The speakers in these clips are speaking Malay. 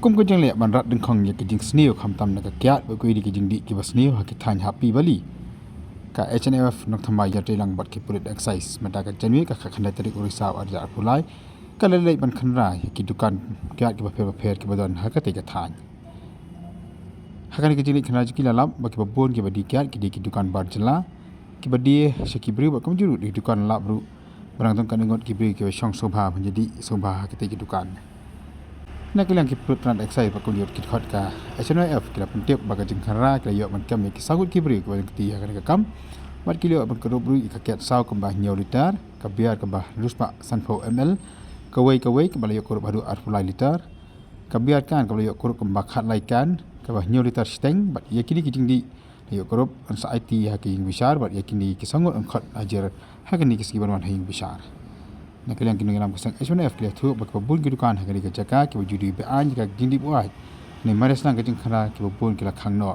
kum ko jeng le ban rat ding khong ye ki jing sneo kham tam na ka kyat ba kui di ki jing di ki ba sneo ha ki than happy bali ka HNF nok thamai ya lang bat ki pulit exercise mata ka janwi ka khanda tarik urisa arja pulai ka le le ban khanra ki dukan kyat ki ba pher ki ba don ha ka te ka than hakan ki jili khana ki lalam ba ki ba bon ki ba di kyat ki di ki dukan bar jela ki ba di shaki bri ba kam juru di dukan la bru barang tong kan ngot ki bri ki ba shong sobha menjadi sobha ki te ki dukan nak bilang ki putran exai pakul yot kit khot ka HNF kila pentiap baga jing khara kila yot man kam ki sagut ki bri ko ki ya ka kam mat ki yot ban ko bru ka ket saw ka ba nyaw liter ka biar ka ba luspa sanfo ml ka wei ka ba yot ko baru arfulai liter ka biar kan ka ba yot ko ba khat lai kan ka ba nyaw liter steng bat ya kini ki jing di yot ko an sa IT ha ki bishar bat ya kini ki sangut an khot ajar ha kini ki ski ban wan hin bishar nak kalian kini dalam kesang HNF kalian tu bak babun ki dukan hari ke jaka ki wujudi be an jika jindi buat ni mares nang kajing khara ki babun ki la khang no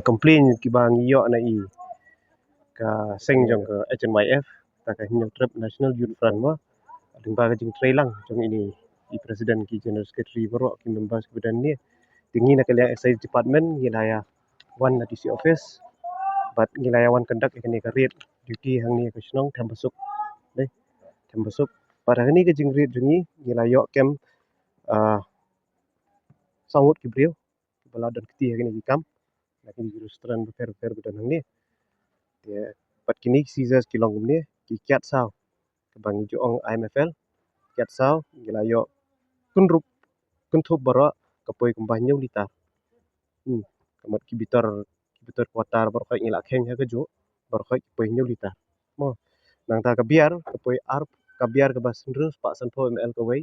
complain ki bang yo na I ka seng jong ka HNYF ta ka hinyo trip National Youth Front ma ading ba ka jing trailang jong ini I president ki general secretary baro ki members ki badan ni tingi na kaliya exercise department ngilaya one na DC office but ngilaya one conduct ikani ka rate duty hang ni ka snong thambasuk deh thambasuk pada ni ka jing rate jungi ngilayo kem sangut ki brio bala dan kiti hang ni kam lakin restoran beper badan hang ni dia pat kini seasons ki long ni ki kyat saw ke bangi joong IMFL kyat saw gilayo kunrup kuntup bara kapoi kumbah nyau lita kamat ki bitor kuatar bar kai ngila kheng ha jo bar kai poi nyau lita mo nang ta ka biar kapoi ar ka biar ka bas ndrus pa san pho ml ka wei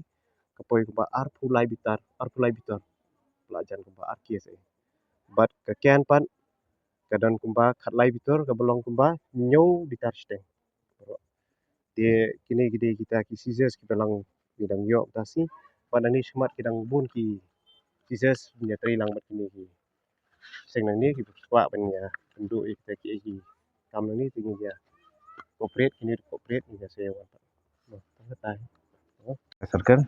kapoi ka ba ar phulai bitor pelajan ka ba ar kies bat ka kian pan kadang kumba khatlai bitor ka belong kumba nyau bitar steng dia kini gede kita ki scissors ki belang bidang yo tasi pada ni smart kidang bun ki scissors nya tri lang bat kini ki seng nang ni ki kwa ban ya pendu kita ki kam nang ni tingi ya corporate ni saya wan ta sarkan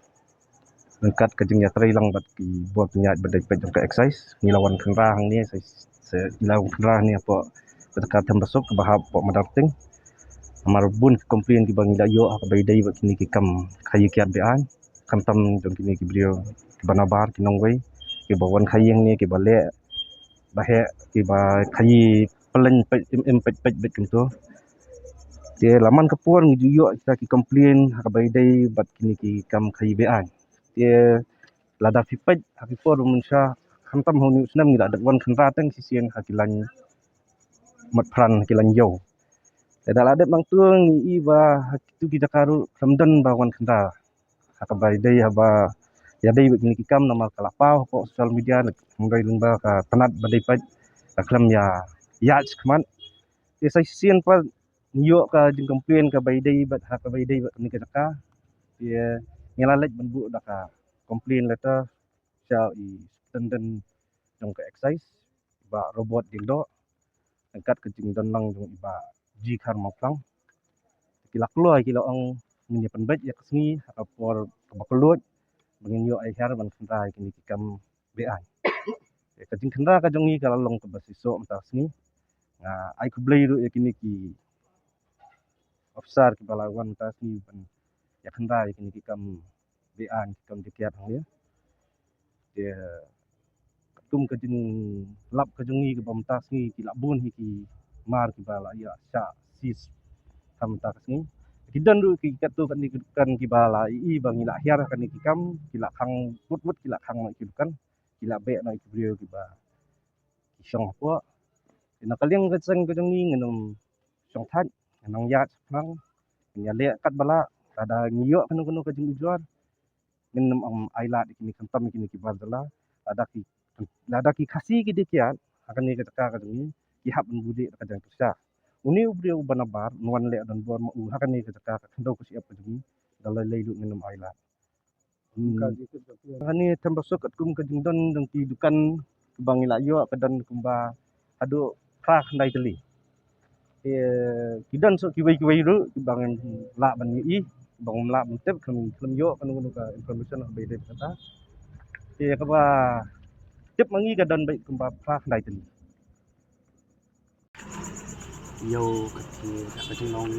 lengkat ke jeng tri lang bat ki buat penyat badai pejong ke exercise nilawan kenra hang ni saya nilawan kenra ni apa berkat tembasuk ke bahap pok madarting amar bun komplain ki bangi dayo ak bay day bat kini ki kam khayi kiat bean kam tam jong kini ki brio ki banabar ki nongwei ki bawan khayeng ni ki bale bahe ki ba khayi pelen pej bet kum tu dia laman kapur ngi yo kita ki komplain ak bay day bat kini ki kam khayi bean dia lada pipej ak por munsha kam tam honi snam ngi dak wan khanra teng sisian hakilan mat pran hakilan yo Dal adat bang tuang I ba tu kita karu ramdan ba wan kenda hakabai dai haba ya dai begini kikam nama kalapau ko social media ngai lungba ka tanat badai pat aklam ya yach kman sai sien pa nyo ka jing komplain ka bai dai bat hakabai dai ni ka ka ya ngelalet banbu daka komplain leta sa I tenden jong ka exercise ba robot dildo angkat ke jing dan lang jong ba ji khar maplang kila keluar kila ong menyiapkan bet ya kesini apor kebakelut bangin yo ai har ban kenta kini kikam bean ya kajing kenta ka jongi kala long ke basiso mta sini nga ai kublai ru ya kini ki ofsar ki balawan ta sini ban ya kenta kini kikam bean kikam dikiat hang ya dia tum ka jing lap ka jungi ke bamtas ni ki labun hi ki mar ki bala ya sha sis tam tak ni kidan du ki katu kan ki bala I bang ila hiar kan ki kam ki la khang put ki la khang ki kan ki la be na ki brio ki ba ki shong po na kaliang ka sang ka jungi nganum shong than nang ya phang nya le kat bala ada ngiyo kanu ka jing juar nganum ai la ki ni kan tam ki bala ada ki khasi ki dikian akan ni ka jungi ki hab budi ka jang sa uni ubrio banabar nuan le dan bor ma u akan ni ka ndo ku siap ka jungi dalai leilu nganum ai la hani termasuk kat kum ke jingdon dong ki dukan bang ila yo kadan kumba adu pra ndai teli kidan so kiwai ru bang la ban yi bang la ban tep kem yo kan ka information be de kata ka ba tep mangi kadan bai kumba pra ndai teli yo ka nong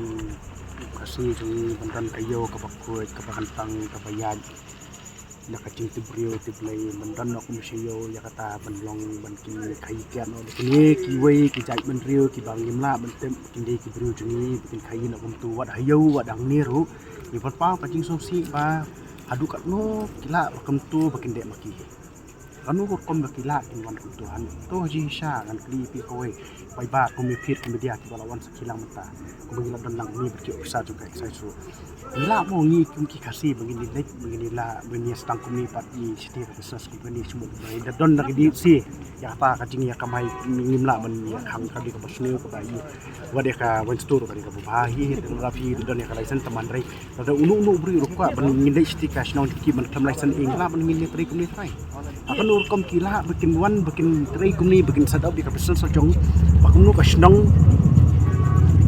kasi jungi bandan kayo kapakkuy kapakantang kabayad nakaching tibrio tiblay bandan ako misiyo yakata banlong bankin kayikian o kini kiway kijay banrio kibangim la bantem kindi kibrio jungi bikin kayin ako tu wad hayaw wad ang niro ipan pa kaching somsi ba adukat no kila bakam tu bakin dek maki kanu ko kom bakila kinwan ko tuhan to ji sha kan klipi koy pai ba ko mi phit ko media ki balawan sakilang mata ko bangila dan lang ni berti ofisa juga sai so ila mo ngi kum ki kasi bangini lek bangini la bani stang ko mi pat i city research company semua bai da don nak di si ya pa ka jing ya kamai ngimla ban ya khang ka di ka basne ko bai wade ka wan store ka di ka bahi rafi don ya ka license taman rai da unu bri ru ka ban ngin dai city cash non ki ban tham license ing la ban ngin tri ko ni trai akan urkom kila bikin wan bikin tray kumni bikin sadau di kapisan sojong bakunu ka snong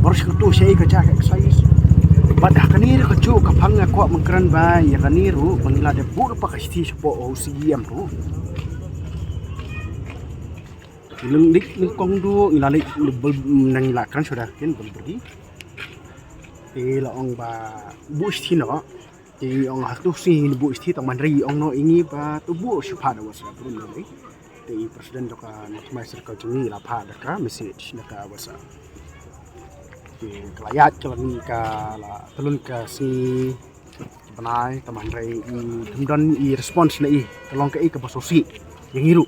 boros kutu sei ka jak exercise badah kanir ka ju ka phang ko mangkran ba ya kaniru bangila de bur pa ka sti spo o cm ru lung dik lung kong du ilalik nang la kan sudah ken berdi la ong ba bu sti no thì ông học tu sĩ buổi thi tầm man ri ông nói ini ba tu bu siapa ada wasa belum lagi thì presiden doka mai serka jungi la pha daka message naka wasa thì kelayat kelan ka la telun ka si banai taman ri kemudian i response na i tolong ka i ka basosi yang iru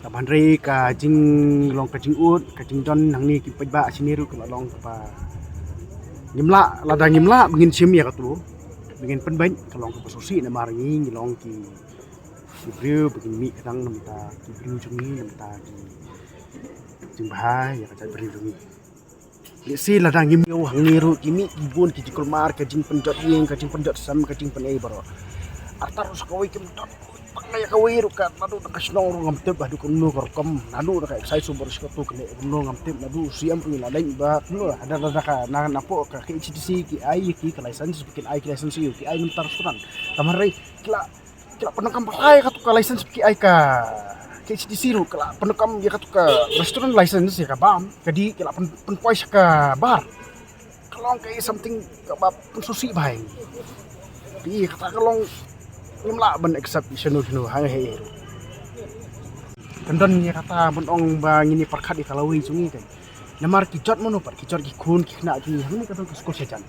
taman ri ka jing long ka jing ut ka jing don nang ni ki pajba siniru ka long ka ngimla lada ngimla bengin sim ya ka tu bikin penbaik kalau ke posisi na maringi ngilong ki brio bikin mi kadang namta ki brio jungi namta ki jimbah ya ka brio jungi le si la dang ngim yo hang niru kimi ibun ki jikol mar ka jing penjot yeng ka jing penjot sam ka jing penai baro atar sakawai kim tot pakaya kawai ru ka nadu ka snong ru ngam teb adu kuno korkom nadu ka sai sumber skatu kene kuno ngam teb nadu siam pu la lain ba kuno ada ka na napo ka HTC ki ai ki ka license bikin ai ki license yu ki ai mentar restoran tamarai kila penekam ai ka tu ka license ki ai ka HTC ru kila penekam ya ka tu ka restoran license ya ka bam kadi kila penpois ka bar kalong ka something ka ba pensusi bai pi kata kalong ngimla ban exception no hai hai kandon ya kata bon ong ba ngini parkhat di kalawi jungi kan namar ki jot mono par ki jot ki khun ki khna ki hangni kadon ke skul sejan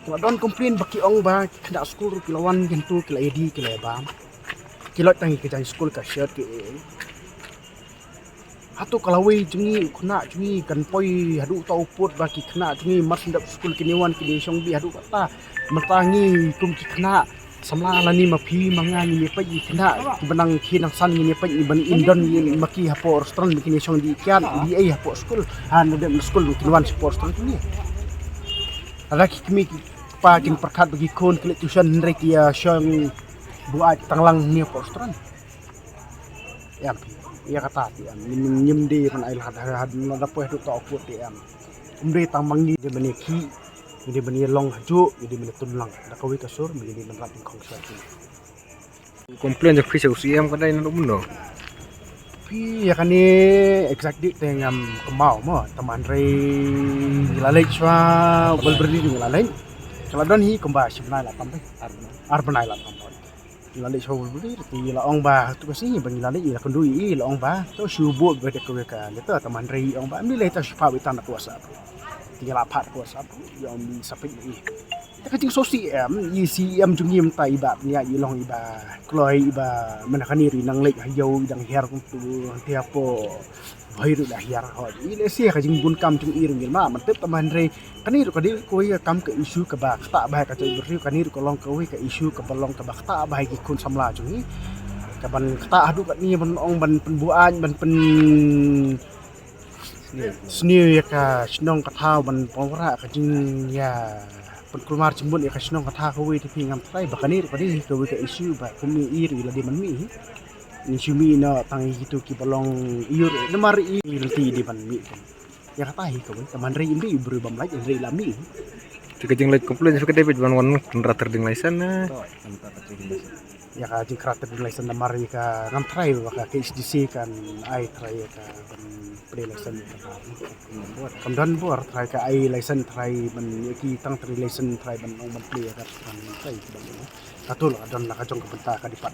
to don complain baki ong ba khna skul ru kilawan gentu kila edi kila ba kilot tangi ke jang skul ka shirt ki hatu kalawi jungi khna jungi kan poi hadu tau put ba ki khna jungi mat ndap skul kiniwan ki song bi hadu kata matangi kum ki khna samla lani mapi manga ni pa i khna benang khinang san ni pa i ban indon ni maki hapo restaurant bikini song di kian di ai hapo skul han de skul kinwan support restaurant ni ada ki kimi pa kin perkhat bagi kon klik tuition reki ya song buat tanglang ni hapo restaurant ya kata ti am nyim de pan ai had na da po tu to put ti am umre tamang ni de beneki ini bani long haju ini bani tunlang da kawi kasur ini menrat kong satu komplain jak fisau siam kadai na mundo pi ya kan ni exactly tengam kemau mo taman rei lalai chwa bal berdi di lalai kalau don hi kemba sibnai la tampai arbanai la tampai Lalik show beli ti la ong ba tu kasi bang lalik ila kondui la ong ba to shubo ba de ko ka le to taman rei ong ba ni le ta shupa wi tan kuasa ti la phat kuasa yo mi sapit ni ta ka ting so si yi si jung yim tai ba ni ya long iba kloi iba manakani ri nang lek hayo dang her kum tu ti apo hoi ru da her ho ile si ka jing bun kam jung ir ngil ma man tep taman rei kani ru ka di ko ya kam ke isu ka ba ta ba ka chai bri kani ru ko long ko wi ka isu ka balong ka ba ta ba ki kun samla jung ni ka ban ta adu ka ni ban ong ban pen buan ban pen snew ya ka snong ka thau ban pora ka jing ya pen kulmar jimbun ya ka snong ka tha ko wi ti pi ngam tai ba kani ru ka di ko wi ka isu ba kum ni ir la di man mi ni sumi na tang itu ki balong iur na mari ti di ban mi ya kata hi ko taman rei imbi bru bam lai rei lami Jika jeng lek komplain suka David wan rater ding laisan na. ya ka jing krater di license na mari ka ngam try ka HDC kan ai try ka ban pre license ka kamdan bor try ka ai license try ban ki tang try license try ban ong ban pre ka kan try ban katul adon na ka jong ka benta ka dipat